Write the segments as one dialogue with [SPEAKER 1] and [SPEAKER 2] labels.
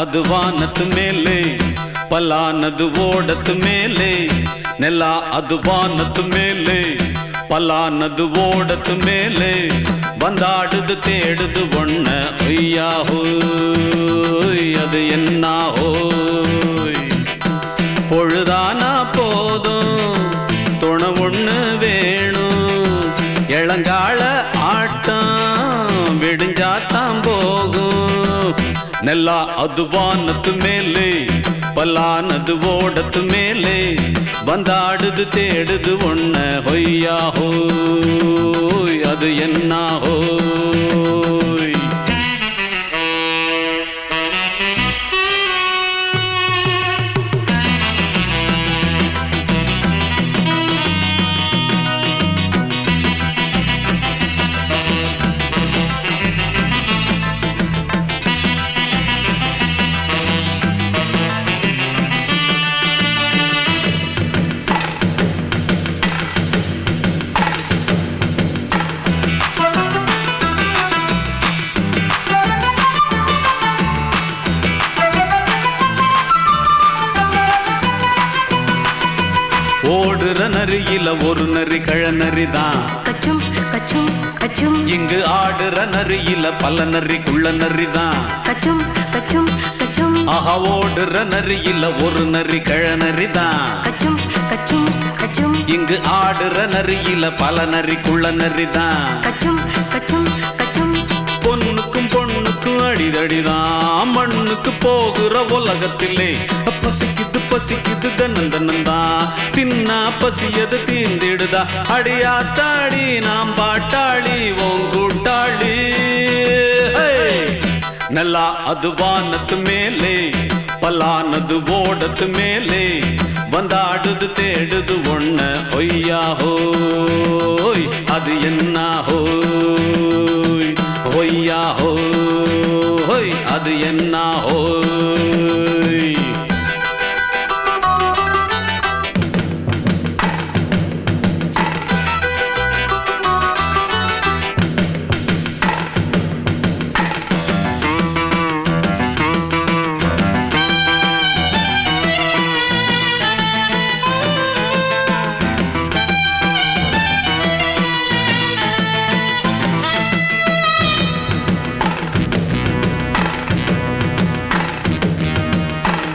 [SPEAKER 1] ಅದು ವಾನದ ಮೇಲೆ ಪಲಾನದು ಓಡದ ಮೇಲೆ ನೆಲ ಅದು ವಾನದ ಮೇಲೆ ಪಲಾನದು ಓಡದ ಮೇಲೆ ಬಂದಾடுது தேடுது ஒண்ண ஐயா ஹோய் அது என்ன ஹோய் பொழுதானா போதும் துணை ஒண்ணு வேணும் இளங்கால ஆட்டம் விடிஞ்சாத்தான் போகும் நெல்லா அது வானத்து மேலே பலானது ஓடத்து மேலே வந்தாடுது தேடுது ஒண்ண ஹொய்யா ஹோய் அது என்ன ஹோய் ஓடுற நரியில ஒரு நரி கழநரிதான்
[SPEAKER 2] கச்சும் கச்சும் கச்சும்
[SPEAKER 1] இங்கு ஆடுற நரியில பல நரி குள்ள நரிதான்
[SPEAKER 2] கச்சும் கச்சும் கச்சும்
[SPEAKER 1] ஆஹா ஓடுற நரியில ஒரு நரி கழநரிதான்
[SPEAKER 2] கச்சும் கச்சும் கச்சும்
[SPEAKER 1] இங்கு ஆடுற நரியில பல நரி குள்ள நரிதான்
[SPEAKER 2] கச்சும் கச்சும் கச்சும்
[SPEAKER 1] பொண்ணுக்கும் பொண்ணுக்கும் அடிதடிதான் மண்ணுக்கு போகிற உலகத்திலே பசிக்குது பசிக்குது தன்னந்தனந்தான் தின்னா பசியது தீந்திடுதா அடியாத்தாடி நாம் பாட்டாளி ஓங்கூட்டாளி நல்லா அது வானத்து மேலே பலானது ஓடத்து மேலே வந்தாடுது தேடுது ஒண்ண ஒய்யா ஹோய் அது என்ன ஹோய் ஒய்யா ஹோய் அது என்ன ஹோய்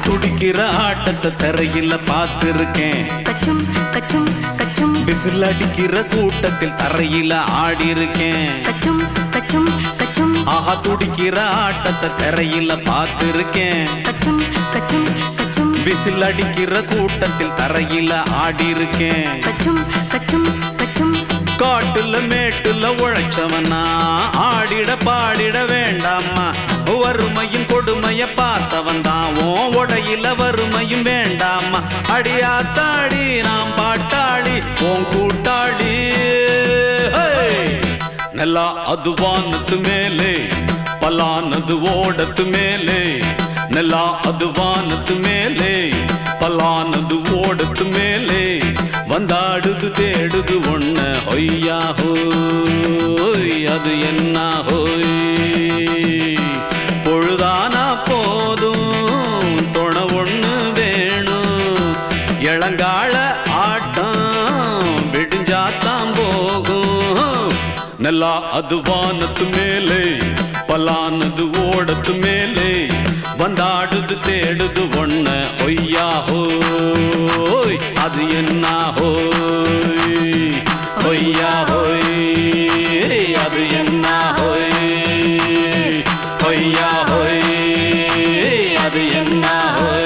[SPEAKER 1] துடிக்கிற ஆட்டத்தை தரையில பார்த்திருக்கேன்
[SPEAKER 2] கச்சும் கச்சும் கச்சும்
[SPEAKER 1] விசில் அடிக்கிற கூட்டத்தில் தரையில ஆடி இருக்கேன்
[SPEAKER 2] கச்சும் கச்சும் கச்சும்
[SPEAKER 1] ஆஹா துடிக்கிற ஆட்டத்தை தரையில பார்த்திருக்கேன்
[SPEAKER 2] கச்சும் கச்சும் கச்சும்
[SPEAKER 1] விசில் அடிக்கிற கூட்டத்தில் தரையில ஆடி இருக்கேன்
[SPEAKER 2] கச்சும் கச்சும் கச்சும்
[SPEAKER 1] காட்டுல மேட்டுல உழைச்சவனா ஆடிட பாடிட வேண்டாமா வறுமையும் கொடுமைய பார்த்தவன் தான் உடையில வறுமையும் வேண்டாமா அடியாத்தாடி நாம் பாட்டாளி ஓன் கூட்டாளி நல்லா அது வானத்து மேலே பலானது ஓடத்து மேலே நல்லா அது வானத்து மேலே பலானது ஓடத்து மேலே வந்தாடுது தேடுது ஒண்ண ஒய்யா ஹோய் அது என்ன ஹோய் பொழுதானா போதும் துணை ஒண்ணு வேணும் இளங்கால ஆட்டம் விடிஞ்சாத்தான் போகும் நல்லா அது வானத்து மேலே பலானது ஓடத்து மேலே வந்தாடுது தேடுது ஒண்ண ஒய்யா ஹோய் அது என்ன ஹோய் ஒய்யா ஹோய் அது என்ன ஹோய் ஒய்யா ஹோய் அது என்ன ஹோய்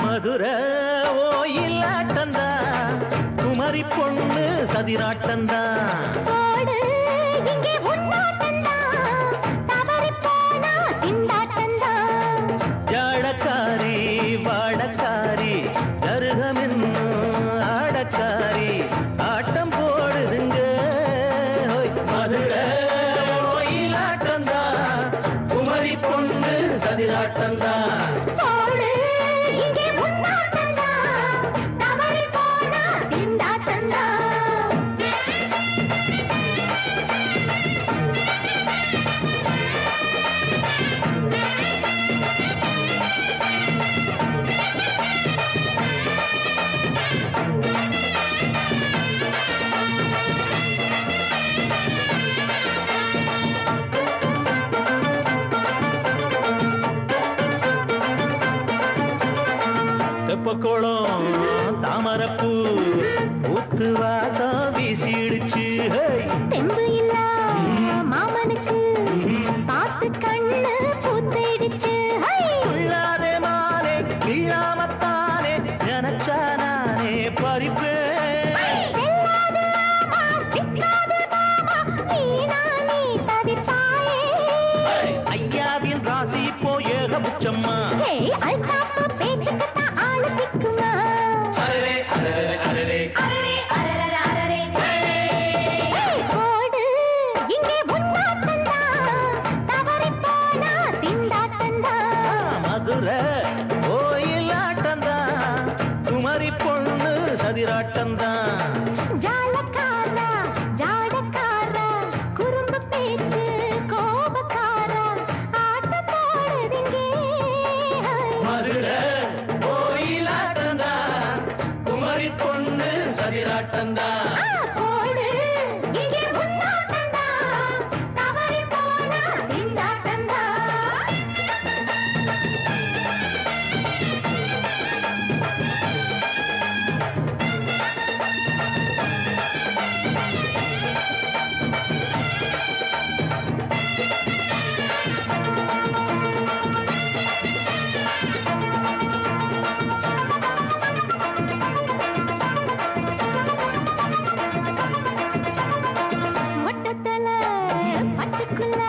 [SPEAKER 3] மதுரை ஓயிலாட்டந்தா குமரி பொண்ணு சதிராட்டந்தா ஜாடக்காரி வாடக்காரி பூ ஊத்து வாசம் வீசிடுச்சு
[SPEAKER 2] தெம்பு இல்ல மாமனுக்கு பார்த்து கண்ணு பூத்திடுச்சு
[SPEAKER 3] உள்ளாதே மானே இல்லாமத்தானே நினைச்சா நானே பறிப்பேன் ஐயாவின் ராசி இப்போ ஏகபட்சம்மா மதுரை கோயிலாட்டந்தான் குமரி பொண்ணு சதிராட்டந்தான்
[SPEAKER 2] ஜாலக்காரா ஜாடக்காரா குறும்பு பேச்சு கோபக்காரா ஆட்ட போடுதிங்கே
[SPEAKER 3] மதுரை கோயிலாட்டந்தான் குமரி பொண்ணு சதிராட்டந்தான்
[SPEAKER 2] போடு இங்கே முன்னாட்டந்தா தவறி போனா திண்டாட்டந்தா மொட்டத்தல பட்டுக்குள்ள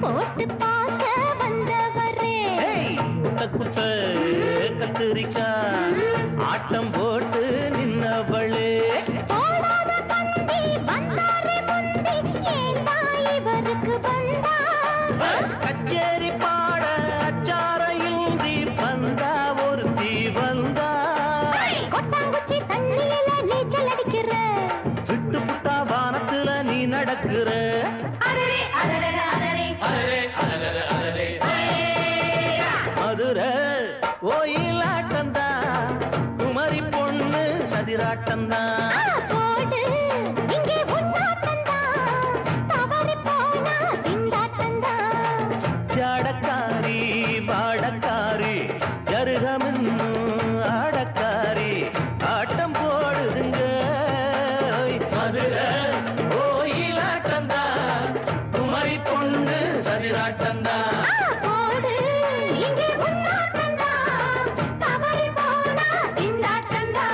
[SPEAKER 2] போட்டு பார்க்க வந்தவரே
[SPEAKER 3] குட்ட குட்ட கத்திரிக்கா ஆட்டம் போட்டு நின்னவளே
[SPEAKER 2] போடாத பந்தி வந்தாரே முந்தி ஏண்டா இவருக்கு வந்தா
[SPEAKER 3] கச்சேரி பாட அச்சார இந்தி வந்தா ஒருத்தி வந்தா
[SPEAKER 2] கொட்டாங்குச்சி தண்ணியில நீச்சல் அடிக்கிற
[SPEAKER 3] விட்டு புட்டா வானத்துல நீ நடக்கிற
[SPEAKER 2] அரரே அரரே அரரே
[SPEAKER 3] மதுரை கோயிலாட்டந்தா குமரி பொண்ணு சதிராட்டந்தா
[SPEAKER 2] போடு இங்கே உன்னாட்டந்தா தவறி போனா திண்டாட்டந்தா
[SPEAKER 3] ஜாடக்காரி பாடக்காரி ஜருகமின்னு ஆடக்காரி ஆட்டம் போடுதுங்க மதுரை கோயிலாட்டந்தா குமரி பொண்ணு சதிராட்டந்தா
[SPEAKER 2] போடு இங்கே உன்னாட்டந்தா தவறி போனா திண்டாட்டந்தா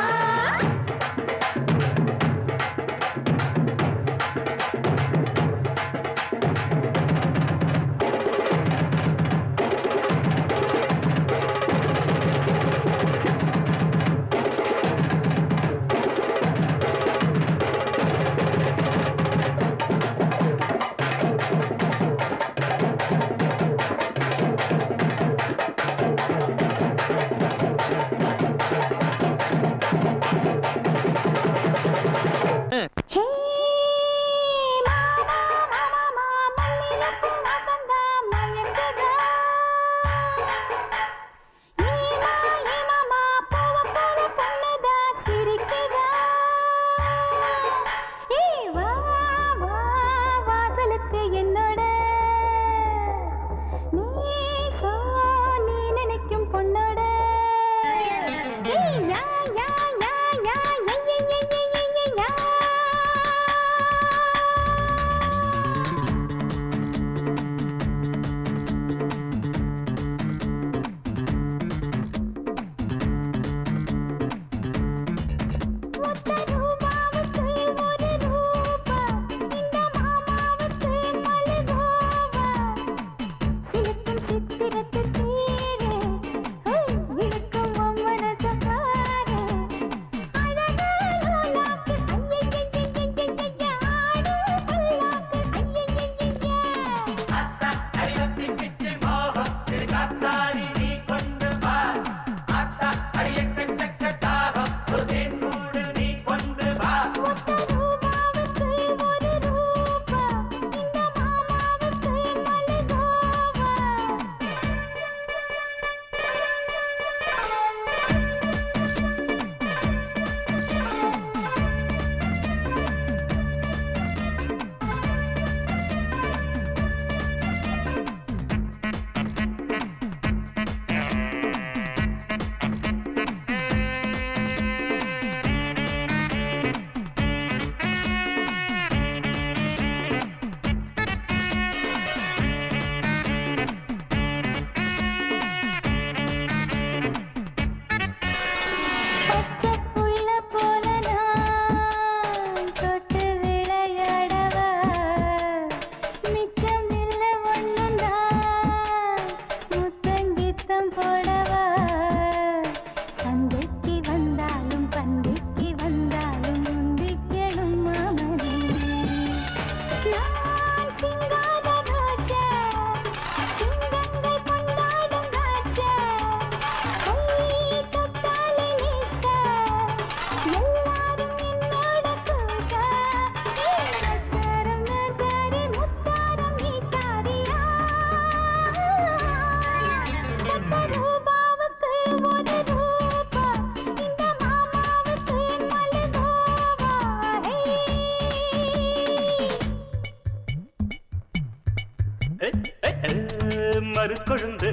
[SPEAKER 3] மறுக்கொழுந்து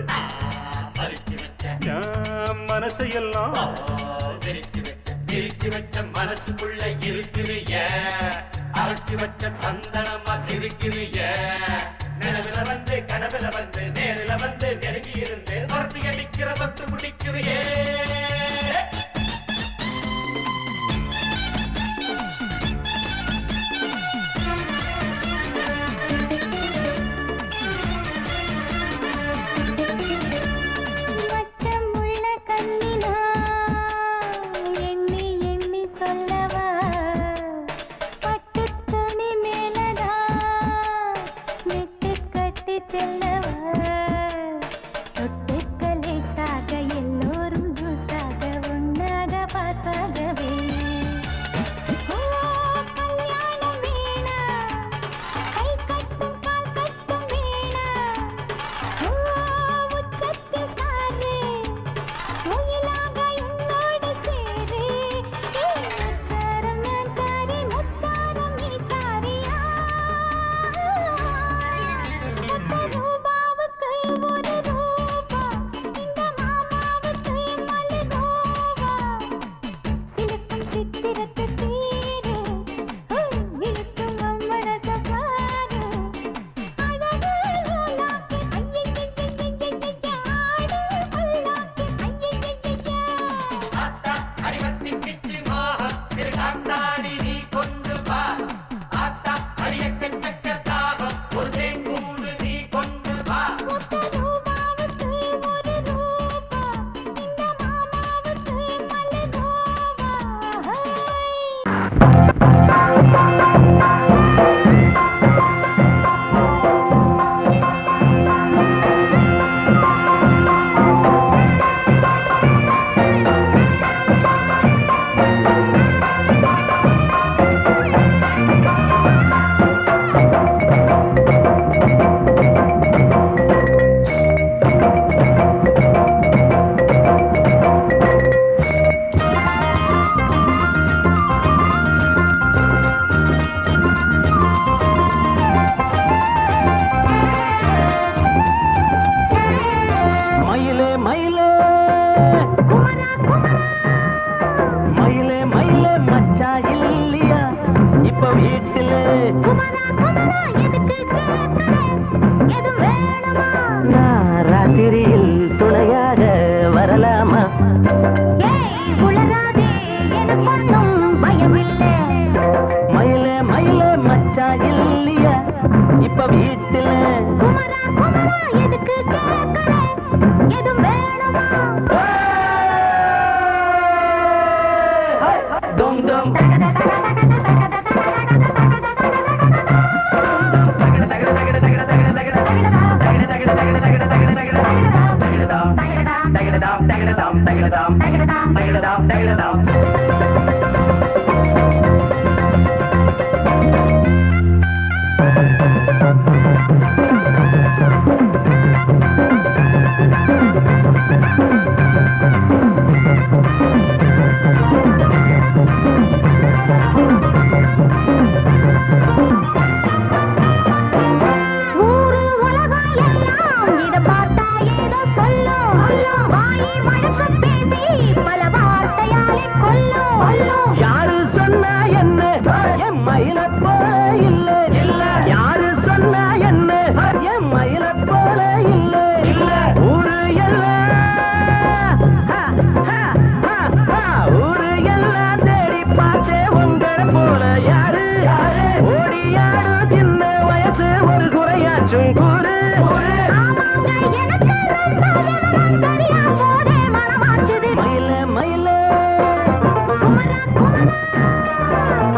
[SPEAKER 3] மனசையெல்லாம்
[SPEAKER 4] பிரிச்சு வச்ச மனசுக்குள்ள இருக்கிறிய அரைச்சு வச்ச சந்தனமா சிரிக்கிறிய நிலவுல வந்து கனவுல வந்து நேரில வந்து நெருங்கி இருந்து வரத்து அடிக்கிற தொட்டு முடிக்கிறியே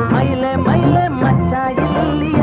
[SPEAKER 3] மயிலே மயிலே மச்சா இல்லையா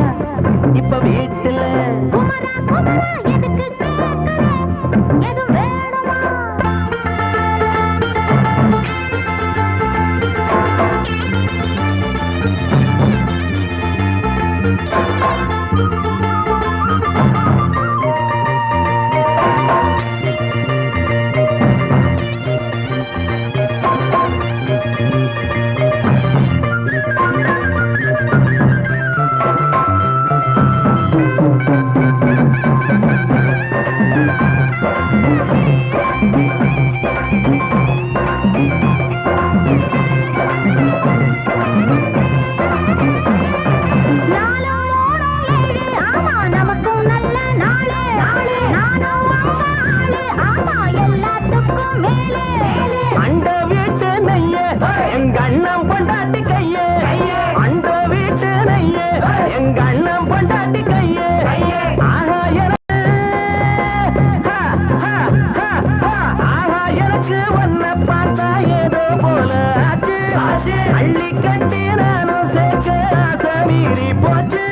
[SPEAKER 3] அள்ளி கட்டி நானும் சேர்க்க ஆசை மீறி போச்சு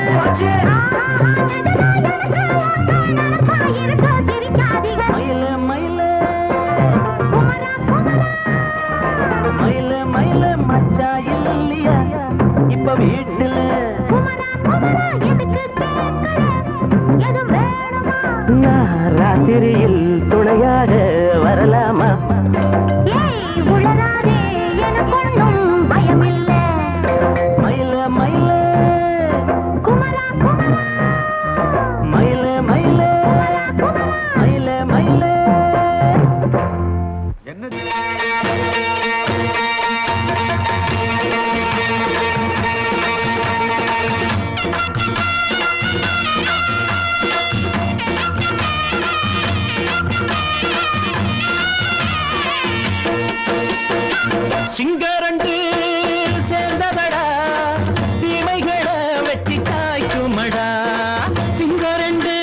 [SPEAKER 3] மயில மயில மயில மயில மச்சா இல்லையா இப்ப வீட்டுல நான் ராத்திரியில் துணையாக வரலாமா மயில மயில மயில மயில மயில மயில சிங்கரண்டு சேர்ந்ததடா தீமைகளை வெட்டி காய்க்குமடா சிங்கரண்டு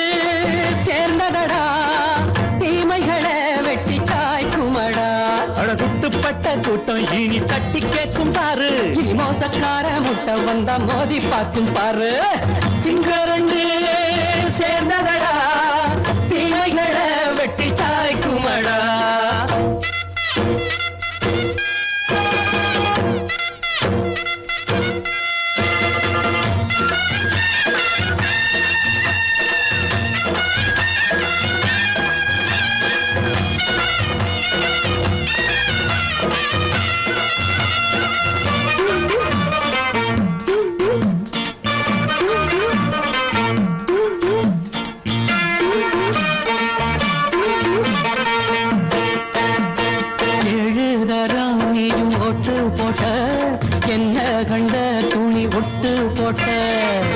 [SPEAKER 3] சேர்ந்ததடா தீமைகளை வெட்டி காய்க்குமடா அழகுட்டுப்பட்ட கூட்டம் இனி தட்டி கேட்கும் பாரு இனி மோசக்கார முட்டை வந்தா மோதி பார்க்கும் பாரு சிங்கரண்டு சேர்ந்ததடா தீமைகளை வெட்டி காய்க்குமடா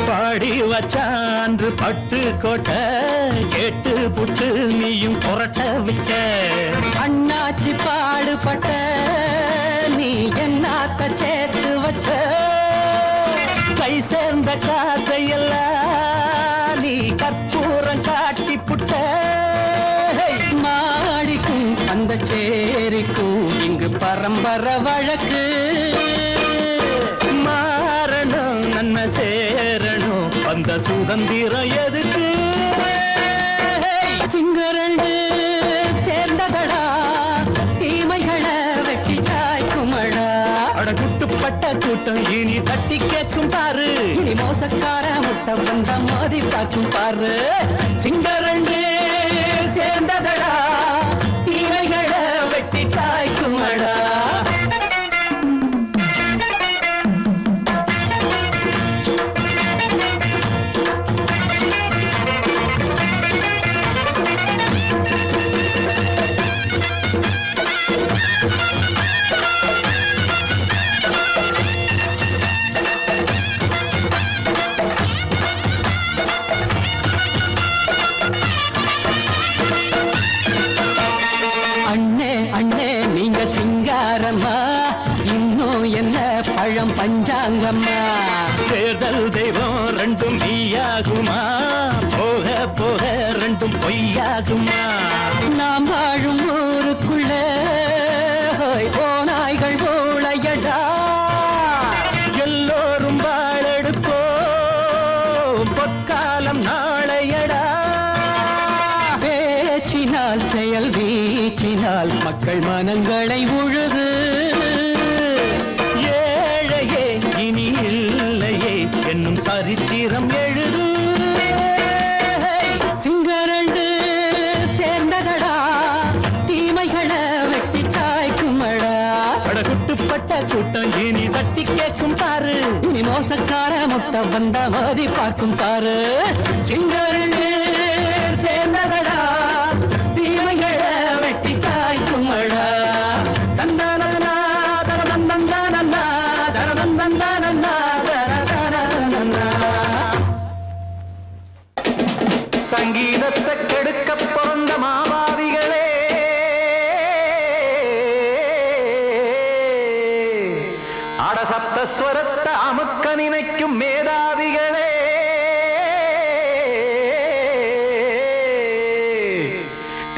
[SPEAKER 3] பாடி வச்சான்று பட்டு கோட்ட கேட்டு புட்டு நீயும் புரட்ட விட்ட அண்ணாச்சி பாடுபட்ட நீ என்னாத்த சேர்த்து வச்ச கை சேர்ந்த காசையெல்லாம் நீ கற்பூரம் காட்டி புட்ட மாடிக்கும் அந்த சேரிக்கும் இங்கு பரம்பரை வழக்கு நன்மை சேரணும் அந்த சுதந்திரம் எதுக்கு சிங்கரண்டு சேர்ந்ததடா தீமைகளை வெட்டி காய்க்குமடா அடகுட்டுப்பட்ட கூட்டம் இனி தட்டி கேட்கும் பாரு இனி மோசக்கார முட்டை வந்த மோதி பார்க்கும் பாரு சிங்கரண்டு சேர்ந்ததடா தீமைகளை வெட்டி காய்க்குமடா பழம் பஞ்சாங்கம்மா தேர்தல் தெய்வம் ரெண்டும் நீயாகுமா போக போக ரெண்டும் பொய்யாகுமா நாம் வாழும் ஊருக்குள்ள ஓநாய்கள் போளையடா எல்லோரும் வாழெடுப்போ பொற்காலம் நாளையடா பேச்சினால் செயல் வீச்சினால் மக்கள் மனங்களை உழுது என்னும் சரித்திரம் எழுது சிங்கரண்டு சேர்ந்ததடா தீமைகளை வெட்டி சாய்க்குமடா படகுட்டுப்பட்ட கூட்டம் இனி தட்டி கேட்கும் பாரு இனி மோசக்கார முட்டை வந்த மோதி பார்க்கும் பாரு சிங்கரண்டு சேர்ந்ததடா தீமைகளை வெட்டி சாய்க்குமடா தந்தானா தரதந்தந்தானா தரதந்தந்தானா சங்கீதத்தை கெடுக்க பிறந்த மாவாவிகளே அடசப்தஸ்வரத்தை அமுக்க நினைக்கும் மேதாவிகளே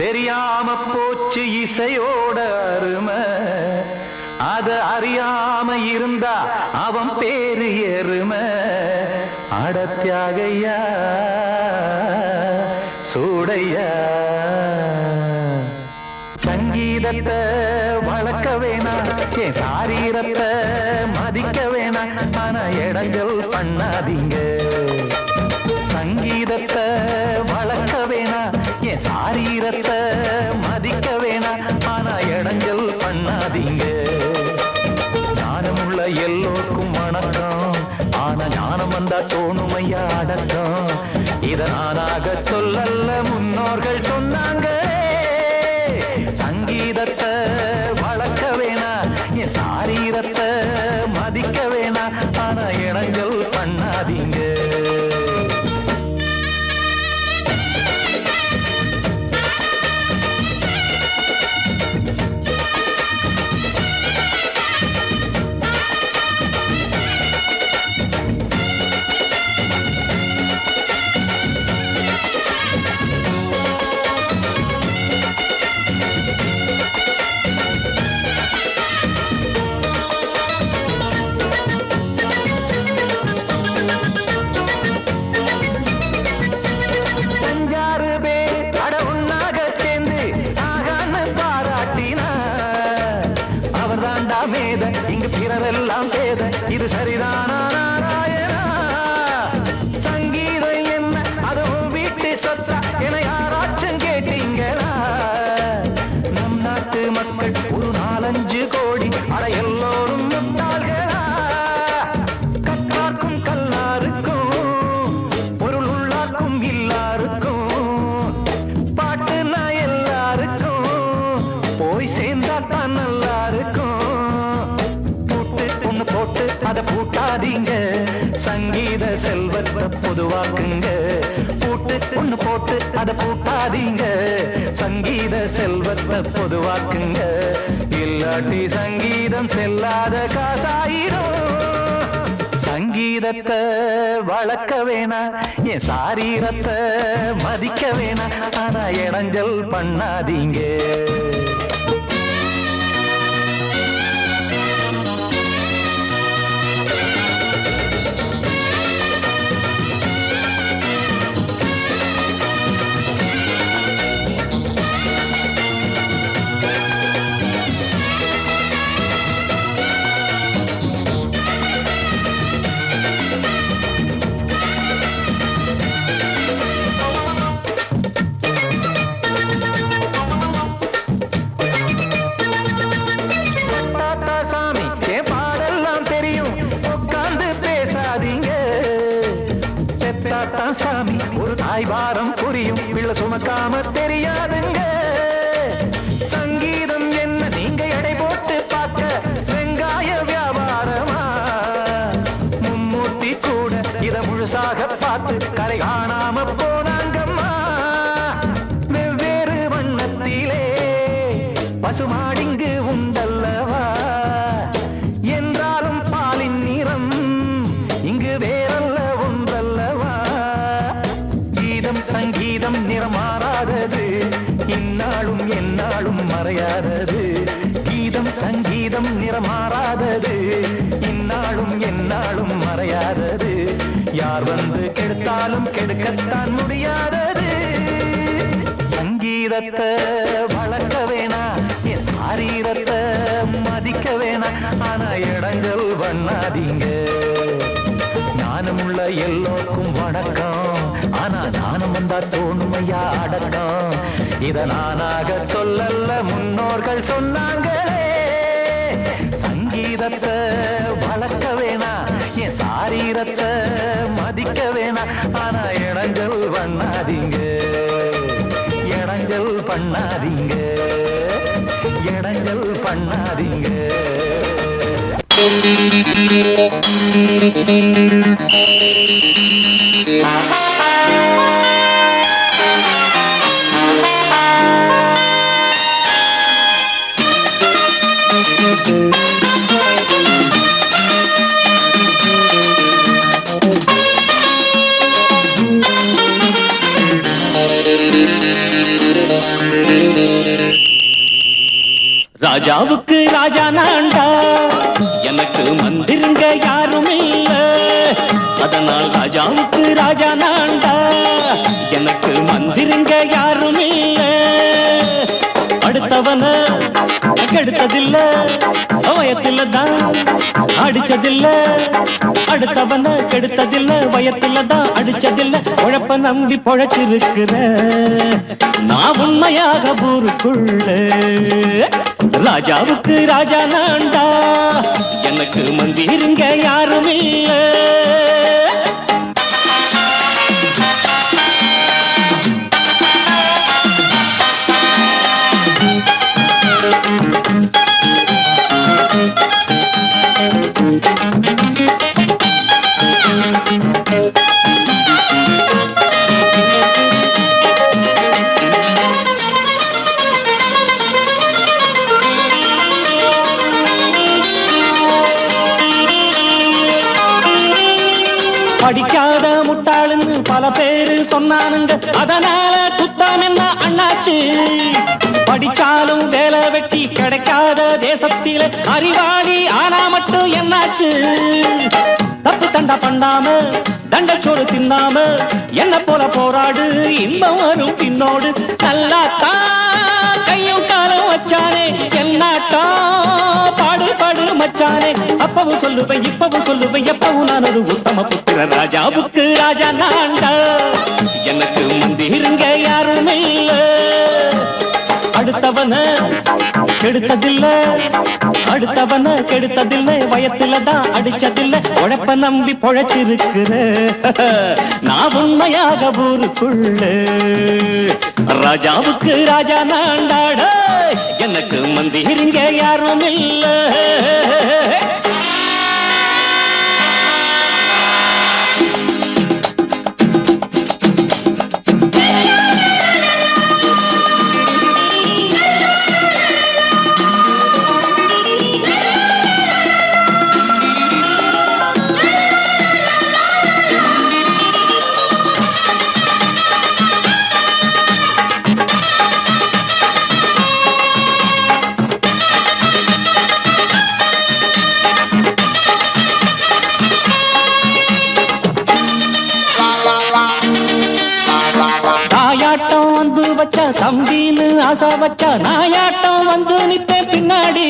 [SPEAKER 3] தெரியாம போச்சு இசையோட அருமை அது அறியாம இருந்த இருந்தா அவன் பேரு எருமை அடத்தியாகையா சூடையா சங்கீதத்தை வளர்க்க வேணா என் சாரீரத்தை மதிக்க வேணா ஆனா இடங்கள் பண்ணாதீங்க சங்கீதத்தை வளர்க்க வேணா என் சாரீரத்தை மதிக்க வேணா ஆனா இடங்கள் பண்ணாதீங்க ஞானமுள்ள எல்லோருக்கும் வணக்கம் ஆனா ஞானம் வந்தா தோணுமையா அடக்கம் இத நானாக சொல்லல்ல முன்னோர்கள் சொன்னாங்க சங்கீதத்தை வளர்க்க வேணா என் சாரீரத்தை மதிக்க வேணா ஆனா இடங்கள் பண்ணாதீங்க இங்கு பிறரெல்லாம் பேத இது சரிதானா நாராயணா சங்கீதம் என்ன அதுவும் வீட்டு சொத்தா என யாராச்சும் கேட்டீங்களா நம் நாட்டு மக்கள் ஒரு 4-5 கோடி அட எல்லோரும் முட்டாள்களா கற்றார்க்கும் கல்லாருக்கும் பொருள் உள்ளார்க்கும் இல்லாருக்கும் பாட்டுனா எல்லாருக்கும் போய் சேர்ந்தா தான் நல்லா இருக்கும் போட்டு அதை பூட்டாதீங்க சங்கீத செல்வத்தை பொதுவாக்குங்க பூட்டு ஒண்ணு போட்டு அதை பூட்டாதீங்க சங்கீத செல்வத்தை பொதுவாக்குங்க இல்லாட்டி சங்கீதம் செல்லாத காசாயிரும் சங்கீதத்தை வளர்க்க வேணா என் சாரீரத்தை மதிக்க வேணா ஆனா இடைஞ்சல் பண்ணாதீங்க சாமி ஒரு தாய் பாரம் புரியும் பிள்ளை சுமக்காம தெரியாதுங்க சங்கீதம் என்ன நீங்க எடை போட்டு பார்க்க வெங்காய வியாபாரமா மும்மூர்த்தி கூட இத முழுசாக பார்த்து கரை காணாம போனாங்கம்மா வெவ்வேறு வண்ணத்திலே பசுமாடிங்கு உண்டல்லவா என்றாலும் பாலின் நிறம் இங்கு வேறல்ல ஒன்றல்லவா சங்கீதம் நிறமாறாதது இந்நாளும் எந்நாளும் மறையாதது கீதம் சங்கீதம் நிறமாறாதது இந்நாளும் எந்நாளும் மறையாதது யார் வந்து கெடுத்தாலும் கெடுக்கத்தான் முடியாதது சங்கீதத்தை வளர்க்க வேணா என் சாரீரத்தை மதிக்க வேணா ஆனா இடங்கள் பண்ணாதீங்க ஞானமுள்ள எல்லோருக்கும் வணக்கம் ஆனா ஞானம் வந்தா தோணுமையா அடக்கம் இத நானாக சொல்லல்ல முன்னோர்கள் சொன்னாங்களே சங்கீதத்தை வளர்க்க வேணா என் சாரீரத்தை மதிக்க வேணா ஆனா இடங்கள் பண்ணாதீங்க இடங்கள் பண்ணாதீங்க இடங்கள் பண்ணாதீங்க
[SPEAKER 1] ராஜாவுக்கு ராஜா நான்டா எனக்கு மந்திரி
[SPEAKER 3] ராஜா நான்டா எனக்கு மந்திரிங்க யாரும் இல்ல அடுத்தவன கெடுத்ததில்ல வயத்தில தான் அடிச்சதில்ல அடுத்தவன கெடுத்ததில்ல வயத்தில தான் அடிச்சதில்ல உழப்ப நம்பி பொழைச்சிருக்கிற நான் உண்மையாக ஊருக்குள்ள ராஜாவுக்கு ராஜா நான்டா எனக்கு மந்திரிங்க யாரும் இல்ல படிக்காத முட்டாளுன்னு பல பேரு சொன்னானுங்க அதனால குத்தம் என்ன அண்ணாச்சு படிச்சாலும் வேலை வெட்டி கிடைக்காத தேசத்தில அறிவாளி ஆனா மட்டும் என்னாச்சு தப்பு தண்டா பண்ணாம தண்டச்சோறு தின்னாம என்ன போல போராடு இன்பம் வரும் பின்னோடு நல்லாத்தான் கையும் காலம் வச்சானே என்னாட்டா பாடு பாடு மச்சானே அப்பவும் சொல்லுவேன் இப்பவும் சொல்லுவேன் எப்பவும் நான் ஒரு உத்தம புத்திர ராஜாவுக்கு ராஜா நான்டா எனக்கு மந்திருங்க யாரும் இல்ல அடுத்தவன கெடுத்ததில்ல அடுத்தவன கெடுத்ததில்லை வயத்துல தான் அடிச்சதில்லை உழைப்ப நம்பி பொழைச்சிருக்கிற நான் உண்மையாக ஊருக்குள்ள ராஜாவுக்கு ராஜா நான்டாட எனக்கு மந்திரிங்க யாரும் இல்ல தம்பின்னு ஆசா வச்சா நாயாட்டம் வந்து நித்தேன் பின்னாடி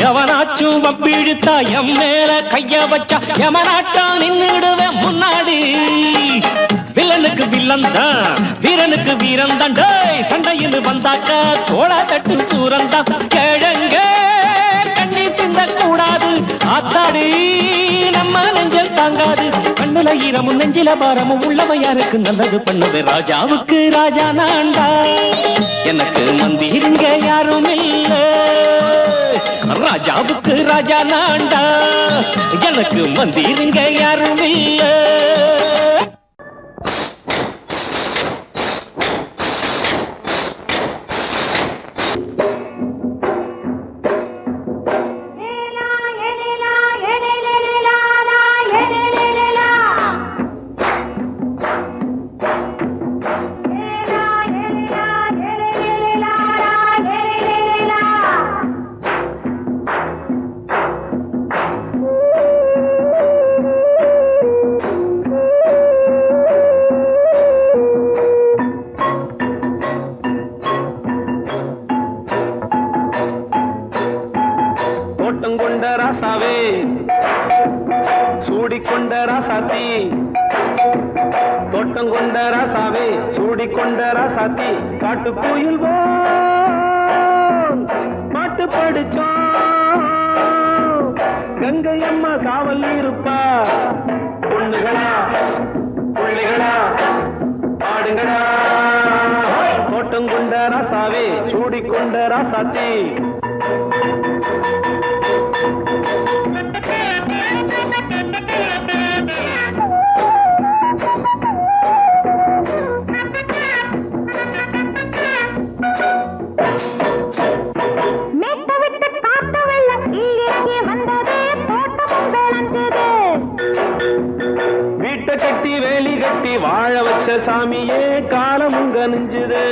[SPEAKER 3] எவனாச்சும் வப்பிழுத்தா எம் மேல கைய வச்சா எவனாட்டம் நின்னுடுவேன் முன்னாடி வில்லனுக்கு வில்லன் தான் வீரனுக்கு வீரன் தான் சண்டையில் வந்தாக்கா தோளா தட்டு சூரன் தான் கிழங்க கண்ணி தின்ன கூடாது ஆத்தாடி நம்ம நெஞ்சல் தாங்காது கண்ணுல ஈரமும் நெஞ்சில பாரமும் உள்ளவன் யாருக்கு நல்லது பண்ணது ராஜாவுக்கு ராஜா நான்டா எனக்கு மந்திரிங்க யாரும் இல்ல ராஜாவுக்கு ராஜா நான்டா எனக்கு மந்திரிங்க யாரும் இல்ல காட்டுக்குயில் பாட்டு படிச்சோம் கங்கை அம்மா காவல் இருப்பா பொண்ணுகளா பிள்ளைகளா ஆடுங்களா தோட்டம் கொண்ட ராசாவே சூடிக்கொண்ட ராசாத்தி வாழ வச்ச சாமியே காலமும் கனிஞ்சுது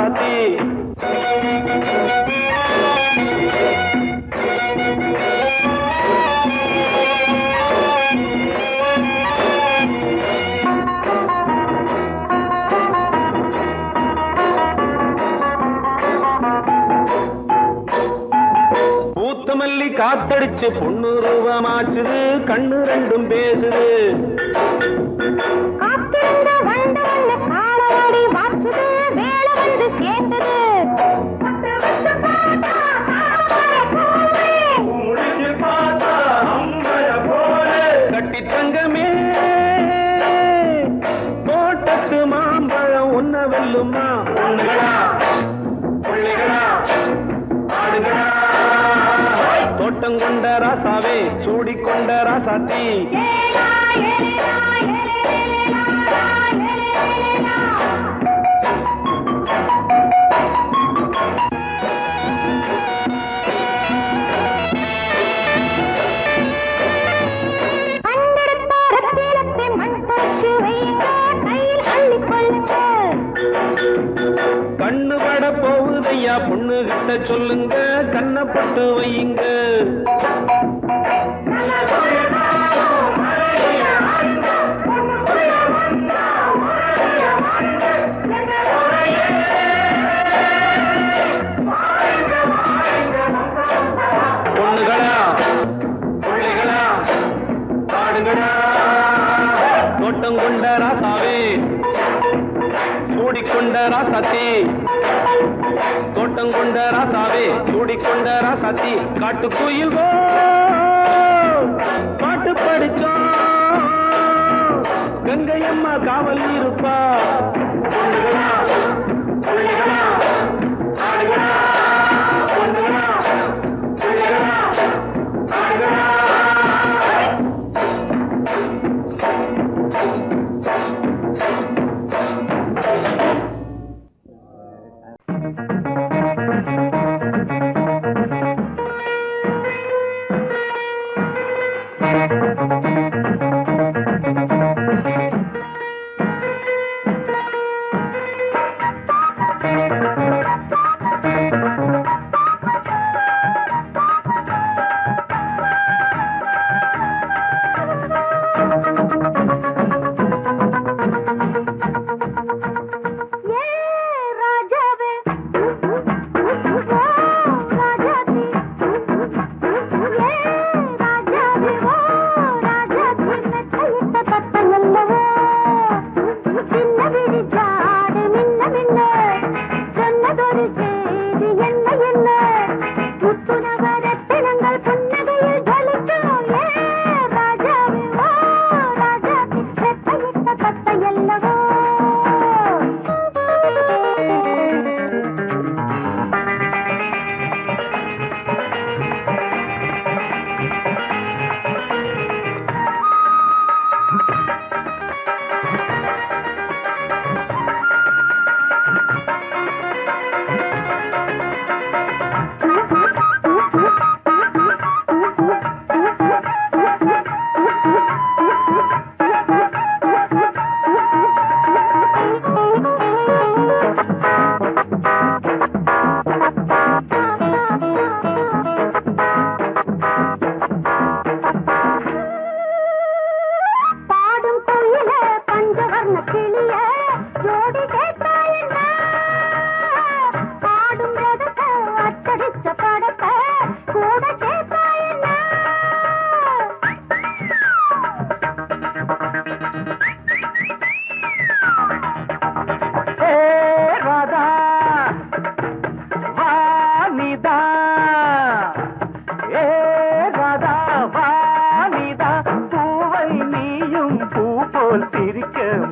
[SPEAKER 3] ராசாத்தி பூத்தமல்லி காத்தடிச்சு பொண்ணு ரூபமாச்சுது கண்ணு ரெண்டும் பேசுது
[SPEAKER 2] காத்திருந்த வண்டு வந்து காலவாடி வாச்சுது வேலை வந்து சேர்ந்தது
[SPEAKER 3] கட்டி தங்கமே தோட்டத்து மாம்பழம் உன்ன வெல்லுமா பொண்ணுகளா பிள்ளைகளா ஆடுகளா தோட்டம் கொண்ட ராசாவே சூடிக்கொண்ட ராசாத்தி கண்ணு பட போகுதையா பொண்ணு கிட்ட சொல்லுங்க கண்ணப்பட்டு வையுங்க பொண்ணுகளா பிள்ளைகளா ஆடுகளா தோட்டம் கொண்ட ராசாவே சூடிக்கொண்ட ராசாத்தி தோட்டம் கொண்ட ராசாவே சூடிக்கொண்ட ராசாத்தி காட்டுக்குயில் பாட்டு படிச்சோம் கங்கையம்மா காவல் இருப்பா பொண்ணுகளா பிள்ளைகளா ஆடுகளா பொண்ணுகளா பிள்ளைகளா ஆடுகளா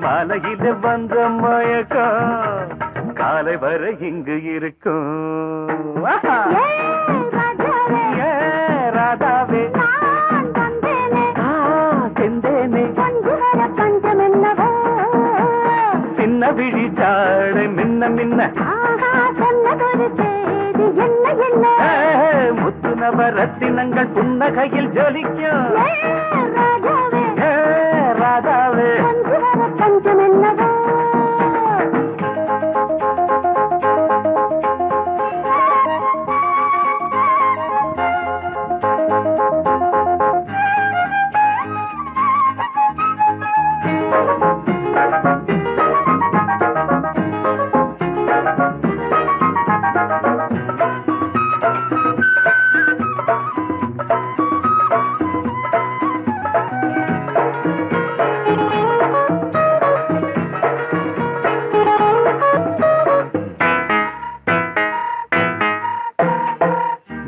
[SPEAKER 3] காலையில வந்த மயக்கம் காலை வரை இங்கு இருக்கும் ராதாவே செந்தேனே சின்ன விழி சாடை மின்ன மின்ன முத்து நவரத்தினங்கள் புன்னகையில் ஜொலிக்கும் ராதாவே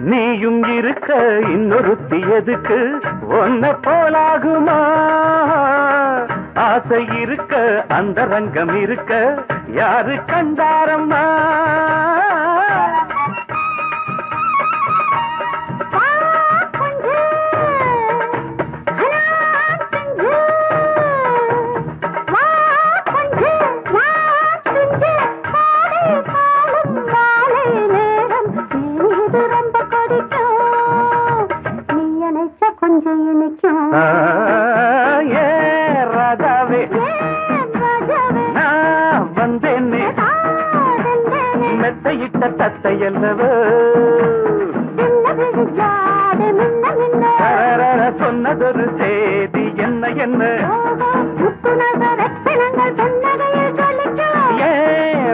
[SPEAKER 5] நீயும் இருக்க இன்னொருத்தி எதுக்கு ஒன்ன போலாகுமா ஆசை இருக்க அந்த ரங்கம் இருக்க யாரு கண்டாரம்மா தத்தையல்லவோ சொன்னதொரு செய்தி என்ன என்ன ஏ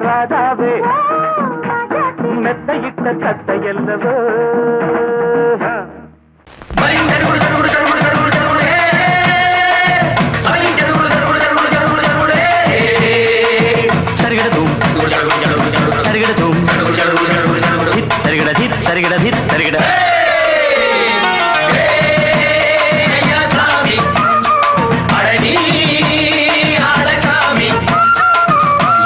[SPEAKER 5] ராதாவே மெத்தையிட்ட தத்தையல்லவோ சரிகட சரிகட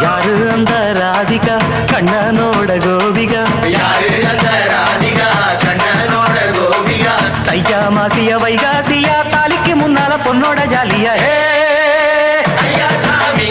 [SPEAKER 5] யாரு அந்த ராதிகா கண்ணனோட கோபிகா யாரு அந்த ராதிகா கண்ணனோட கோபிகா தையா மாசிய வைகாசியா தாலிக்கு முன்னால பொண்ணோட ஜாலியா ஐயா சாமி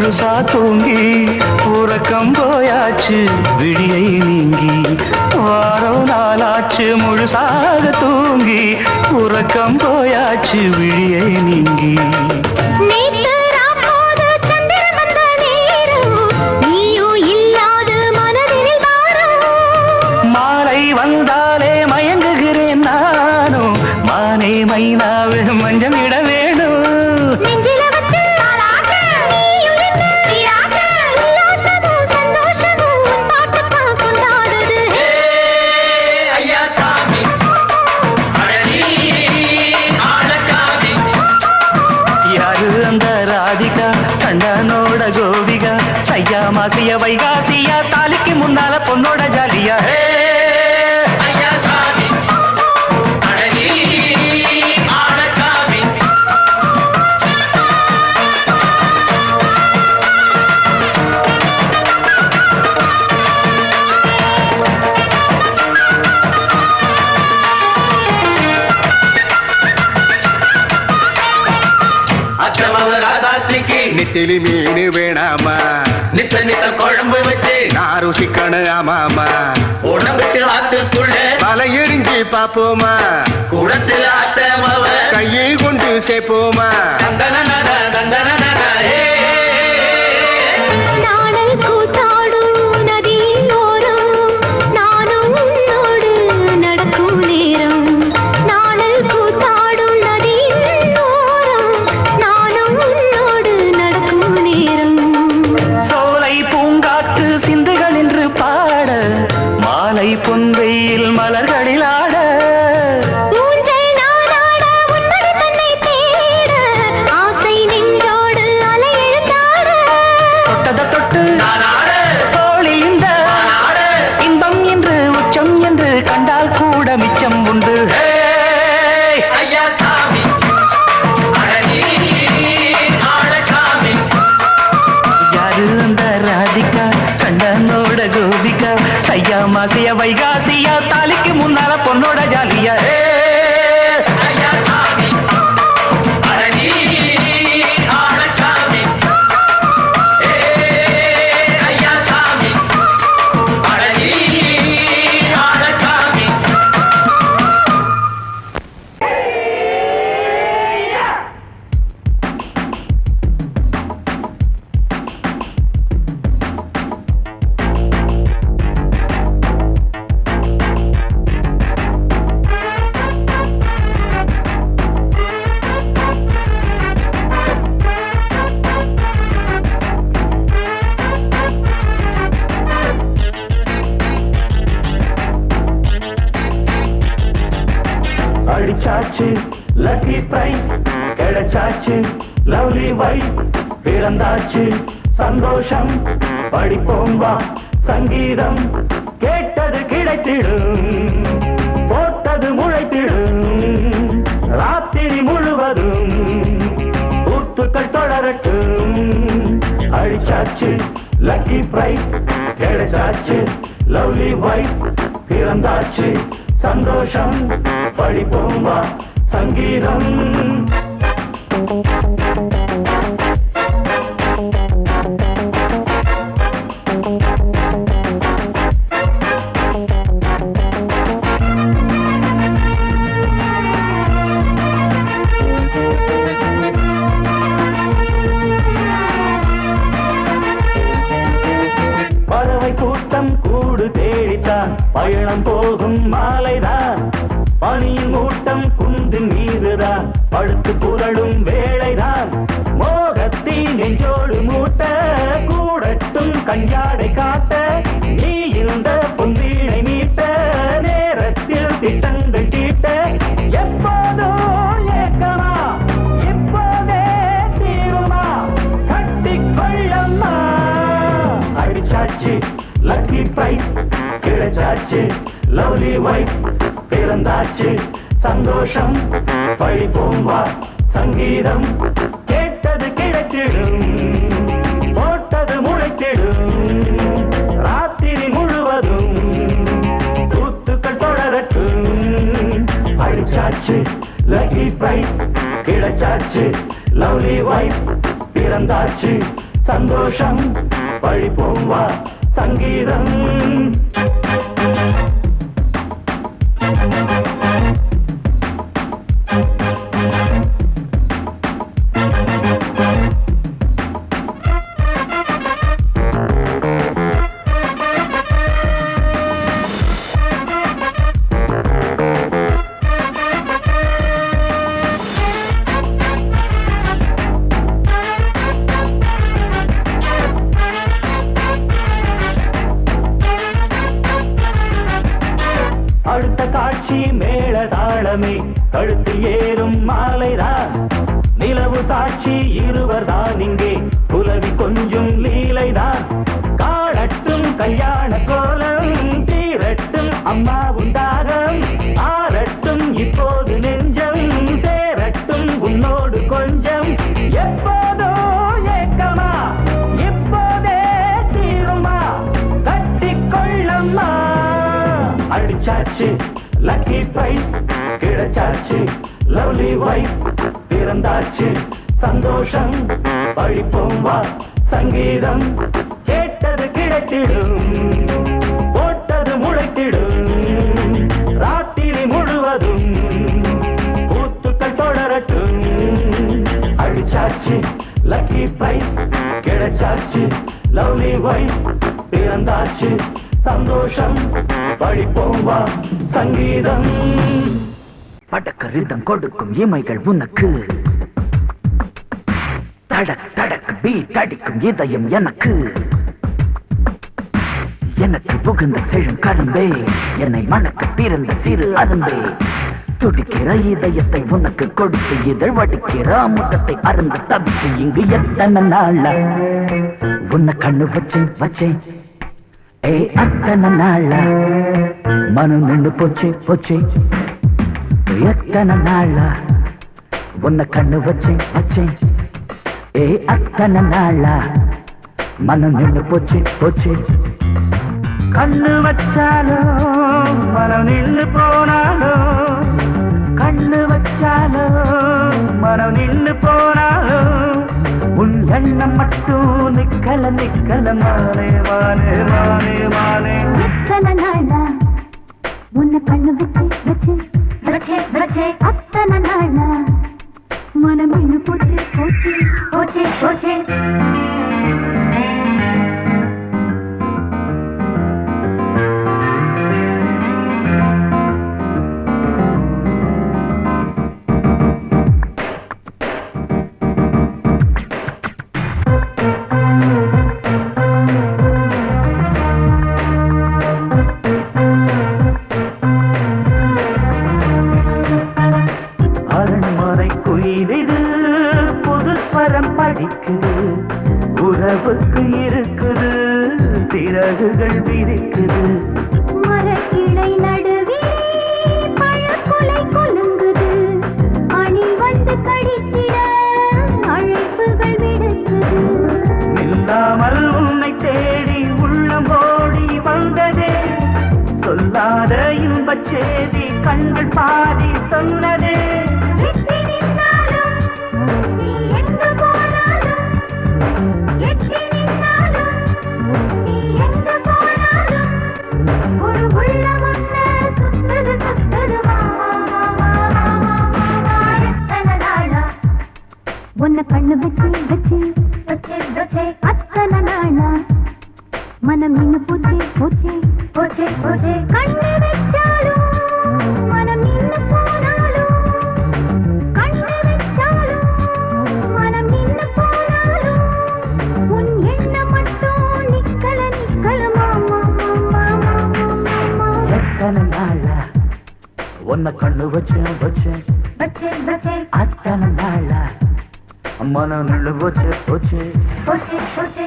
[SPEAKER 5] முழுசா தூங்கி உறக்கம் போயாச்சு விடியை நீங்கி வாரம் நாளாச்சு முழுசாக தூங்கி உறக்கம் போயாச்சு விடியை நீங்கி மாலை வந்தாலே மயங்குகிறேன் நானும் மானே மைனாவே மஞ்சம் இட வேணும் கண்ணனோட கோபிகா ஐயா மாசிய வைகாசியா தாலிக்கு முன்னால பொண்ணோட ஜாலியா ஐயா சாமி அழகி ஆளச்சாமி நித்திலி மீனு வேணாமா நித்த நித்த குழம்பு வச்சு நான் ருசிக்கணும் ஆமாமா உடம்புக்கு ஆத்துக்குள்ள பல எரிஞ்சு பாப்போமா குடத்துல ஆத்தமாவ கையை கொண்டு சேர்ப்போமா பொன்வெயில் மலர்களில் ஆட ஆசை மாசிய வைகாசியா தாலிக்கு முன்னால பொண்ணோட ஜாலியா
[SPEAKER 4] ஐயா சாமி அடனி ஆளச்சாமி ஐயா சாமி அடனி ஆளச்சாமி
[SPEAKER 5] அடிச்சாச்சு லக்கி பிரைஸ் கிடைச்சாச்சு லவ்லி வைஃப் பிறந்தாச்சு சந்தோஷம் படிப்போம் வா சங்கீதம் கேட்டது கிடைத்திடும் போட்டது முளைத்திடும் ராத்திரி முழுவதும் கூத்துக்கள் தொடரட்டும் அடிச்சாச்சு லக்கி பிரைஸ் கிடைச்சாச்சு லவ்லி வைஃப் பிறந்தாச்சு சந்தோஷம் படிப்போம் வா சங்கீதம் பறவை கூட்டம் கூடு தேடித்தான் பயணம் போகும் மாலைதான் பனியின் மூட்டம் குன்றின் மீதுதான் படுத்து புரளும் வேளைதான் மோகத்தின் நெஞ்சோடு மூட்ட கூடட்டும் கஞ்சாடை காட்ட நீ இந்த பொன்வீணை மீட்ட நேரத்தில் திட்டங்கள் தீட்ட எப்போதோ ஏக்கமா இப்போதே தீருமா கட்டிக்கொள்ளம்மா அடிச்சாச்சு லக்கி பிரைஸ் கிடைச்சாச்சு லவ்லி வைஃப் பிறந்தாச்சு சந்தோஷம் படிப்போம் வா சங்கீதம் கேட்டது கிடைத்திடும் போட்டது முளைத்திடும் ராத்திரி முழுவதும் கூத்துக்கள் தொடரட்டும் அடிச்சாச்சு லக்கி பிரைஸ் கிடைச்சாச்சு லவ்லி வைஃப் பிறந்தாச்சு சந்தோஷம் படிப்போம் வா சங்கீதம் அடுத்த காட்சி மேளதாளமே கழுத்தில் ஏறும் மாலைதான் நிலவு சாட்சி இருவர்தான் இங்கே புலவி கொஞ்சம் லீலைதான் காணட்டும் கல்யாண கோலம் தீரட்டும் அம்மா உண்டாகம் ஆரட்டும் இப்போது நெஞ்சம் சேரட்டும் உன்னோடு கொஞ்சம் எப்போதோ ஏக்கமா இப்போதே தீருமா கட்டிக்கொள்ளம்மா அடிச்சாச்சு லக்கி பிரைஸ் கிடைச்சாச்சு லவ்லி வைஃப் பிறந்தாச்சு சந்தோஷம் படிப்போம் வா சங்கீதம் கேட்டது கிடைத்திடும் போட்டது முளைத்திடும் ராத்திரி முழுவதும் கூத்துக்கள் தொடரட்டும் அடிச்சாச்சு லக்கி பிரைஸ் கிடைச்சாச்சு லவ்லி வைஃப் பிறந்தாச்சு சந்தோஷம் படிப்போம் வா சங்கீதம்
[SPEAKER 3] படக்கரிதம் கொடுக்கும் இமைகள் உனக்கு தடக் தடக் பீட் அடிக்கும் இதயம் எனக்கு எனக்கு புகுந்த செழும் கரும்பே என்னை மணக்க பிறந்த சிறு அரும்பே துடிக்கிற இதயத்தை உனக்கு கொடுத்து இதழ் வடிக்கிற முகத்தை அருந்த தவிச்சு இங்கு எத்தனை நாள உன்னை கண்ணு வச்சேன் வச்சேன் ஏ அத்தனை நாள மனம் நின்று போச்சு போச்சு எத்தனை நாள உன்னை கண்ணு வச்சேன் வச்சேன் ஏ அத்தனை நாள மனம் நின்று போச்சு போச்சு கண்ணு வச்சாலும் மனம் நின்று போனாலும், கண்ணு வச்சாலும் மனம் நின்று போனாலும், உன் எண்ணம் மட்டும் நிக்கல நிக்கல மானே மானே மானே மானே.
[SPEAKER 2] எத்தனை நாளா உன்னை கண்ணு வச்சு வச்சு வச்சு வச்சு, அத்தனை நாளா மனம் இன்னும் போச்சு போச்சு போச்சு போச்சு.
[SPEAKER 3] உறவுக்கு இருக்குது சிறகுகள் விரிக்குது.
[SPEAKER 2] மரக்கிளை நடுவே பழக்குலை கொலுங்குது, அணி வந்து கடித்திட அழைப்புகள் விடுக்குது.
[SPEAKER 3] நில்லாமல் உன்னை தேடி உள்ளம் ஓடி வந்ததே, சொல்லாத இன்பச் செய்தி கண்கள் பாதி சொன்னதே.
[SPEAKER 2] உன்னை கண்ணு வச்சு வச்சு வச்சு வச்சு, அத்தனை நாளா மனம் நின்னு போச்சு போச்சு போச்சு போச்சு. கண்ணு வச்சாலும் மனம் நின்னு போனாலும், கண்ணு வச்சாலும் மனம் நின்னு போனாலும், உன் எண்ணம் மட்டும் நிக்கல நிக்கல மாமா மாமா மாமா.
[SPEAKER 3] எத்தனை நாளா உன்னை கண்ணு வச்சு வச்சு
[SPEAKER 2] வச்சு வச்சு,
[SPEAKER 3] அத்தனை நாளா மனம் நின்று போச்சு போச்சு
[SPEAKER 2] போச்சு போச்சு.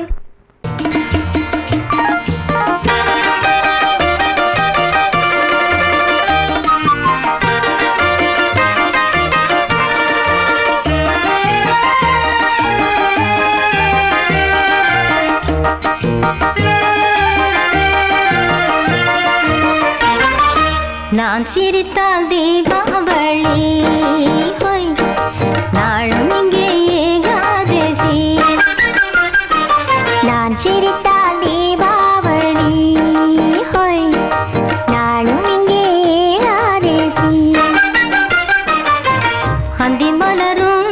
[SPEAKER 2] நான் சிரித்தால் தீபாவளி, ஹோய் நாளும் இங்கே ஏகாதசி. நான் சிரித்தால் தீபாவளி, ஹோய் நாளும் இங்கே ஏகாதசி. அந்தி மலரும்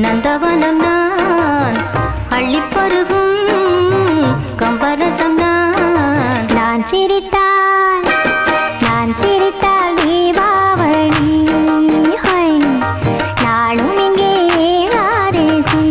[SPEAKER 2] நந்தவனம் நான், அள்ளிப் பருகும் கம்பரசம் நான். நான் சிரித்தால் தீபாவளி, ஹோய் நாளும் இங்கே ஏகாதசி.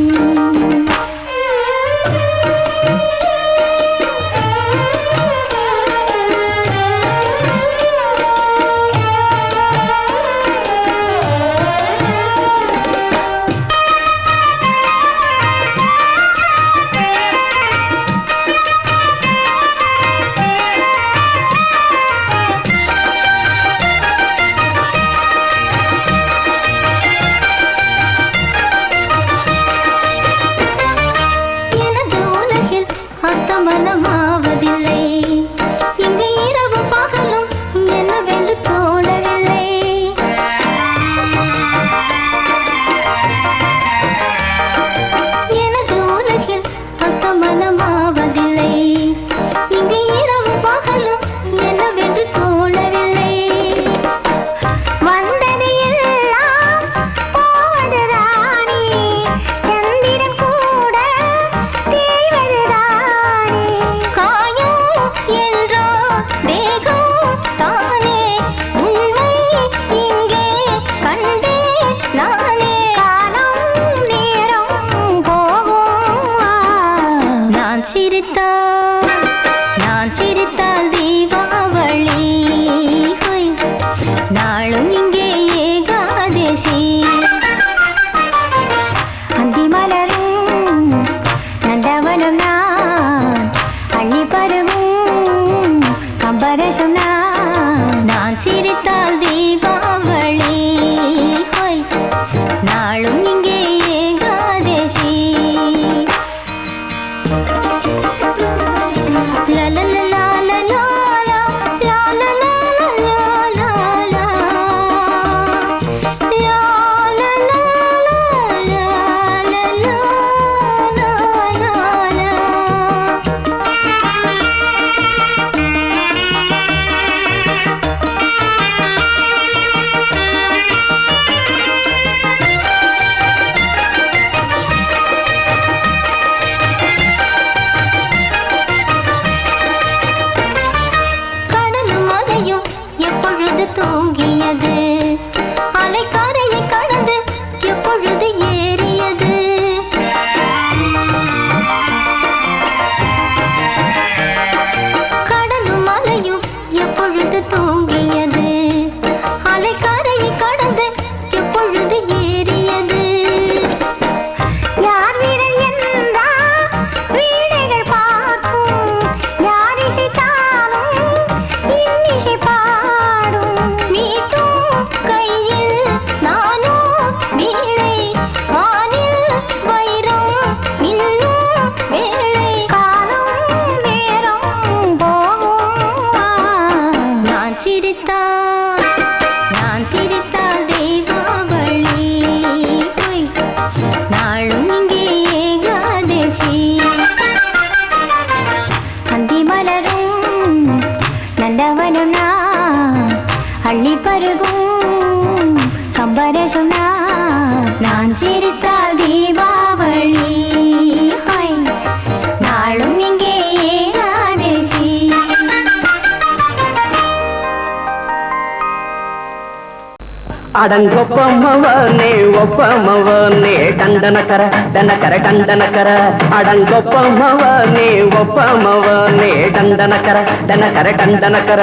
[SPEAKER 3] அடங்கொப்பமவனே ஒப்பமவனே டண்டனக்கர டனக்கர டண்டனக்கர அடங்கொப்பமவனே ஒப்பமவனே டண்டனக்கர டனக்கர டண்டனக்கர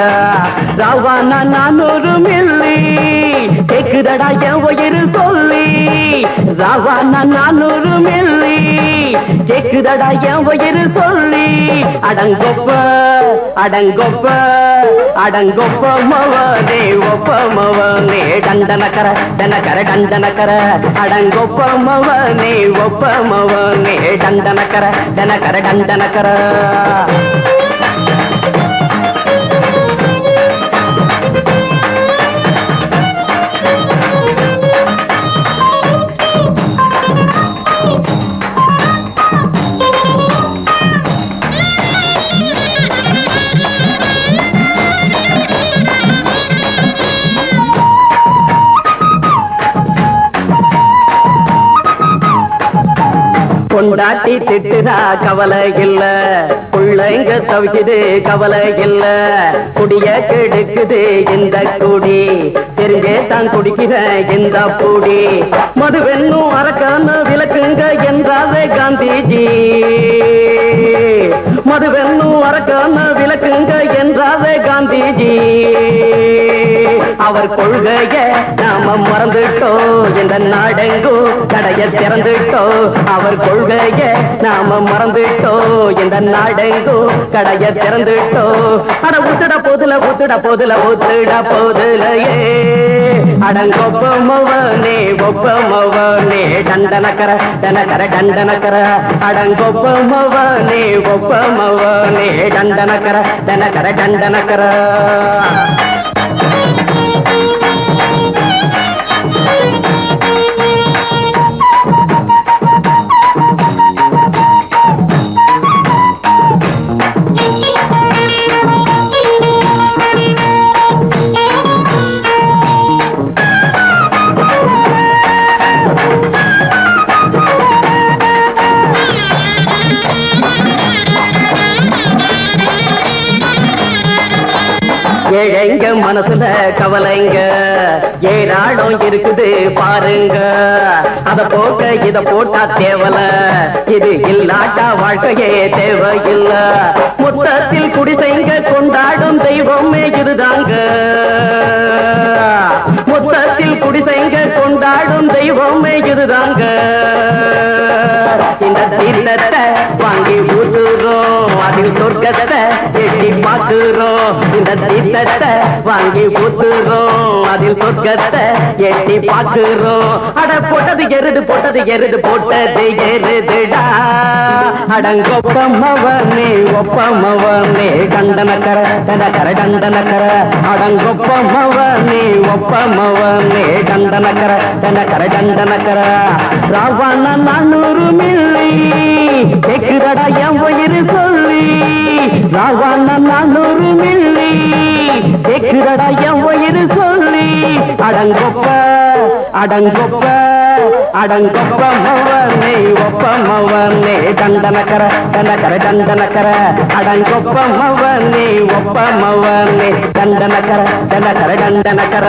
[SPEAKER 3] ராவானா 400 மில்லி கேக்குதடா என் உயிர் சொல்லி ராவானா 400 மில்லி கேக்குதடா என் உயிர் சொல்லி அடங்கொப்ப அடங்கொப்ப அடங்கொப்பமவனே ஒப்பமவனே டண்டனக்கர டனக்கர டண்டனக்கர அடங்கொப்பமவனே ஒப்பமவனே டண்டனக்கர டனக்கர டண்டனக்கர கொண்டாட்டி திட்டுதா கவலை இல்ல பிள்ளைங்க தவிக்குது கவலை இல்ல குடிய கெடுக்குது இந்த குடி தெரிஞ்சே தான் குடிக்கிற இந்த பூடி மதுவென்னும் அரக்கான விளக்குங்க என்றாவே காந்திஜி மதுவென்னும் அரக்கான விளக்குங்க என்றாவே காந்திஜி அவர் கொள்கைய நாம மறந்துட்டோம் இந்த நாடெங்கோ கடைய திறந்துட்டோம் அவர் கொள்கைய நாம மறந்துட்டோம் இந்த நாடெங்கோ கடைய திறந்துட்டோம் அட ஊத்துட போதுல ஊத்துட போதுல ஊத்துட போதுலையே அடங்கொப்பமவனே ஒப்பமவனே டண்டனக்கர டனக்கர டண்டனக்கர அடங்கொப்பமவனே ஒப்பமவனே டண்டனக்கர டனக்கர டண்டனக்கர ஏழைங்க மனசுல கவலைங்க ஏராளம் இருக்குது பாருங்க அத போக்க இத போட்டா தேவல இது இல்லாட்டா வாழ்க்கையே தேவையில்ல மொத்தத்தில் குடிசைங்க கொண்டாடும் தெய்வமே இதுதாங்க மொத்தத்தில் குடிசைங்க கொண்டாடும் தெய்வமே இதுதாங்க இந்த தீர்த்தத்தை வாங்கி ஊத்துறோம் அதில் சொர்க்கத்தை எட்டி பார்க்கிறோம் இந்த தீர்த்தத்தை வாங்கி ஊத்துறோம் அதில் சொர்க்கத்தை எட்டி பார்க்கிறோம் அட போட்டது எருது போட்டது எருதுடா அடங்கொப்பமவனே ஒப்பமவனே டண்டனக்கர டனக்கர டண்டனக்கர அடங்கொப்பமவனே ஒப்பமவனே டண்டனக்கர டனக்கர டண்டனக்கர ராவண 400 மில்லி கேக்குதடா என் உயிர் சொல்லி ராவண 400 மில்லி கேக்குதடா என் உயிர் சொல்லி அடங்கொப்ப அடங்கொப்ப அடங்கொப்பமவனே ஒப்பமவனே டண்டனக்கர டனக்கர டண்டனக்கர அடங்கொப்பமவனே ஒப்பமவனே டண்டனக்கர டனக்கர டண்டனக்கர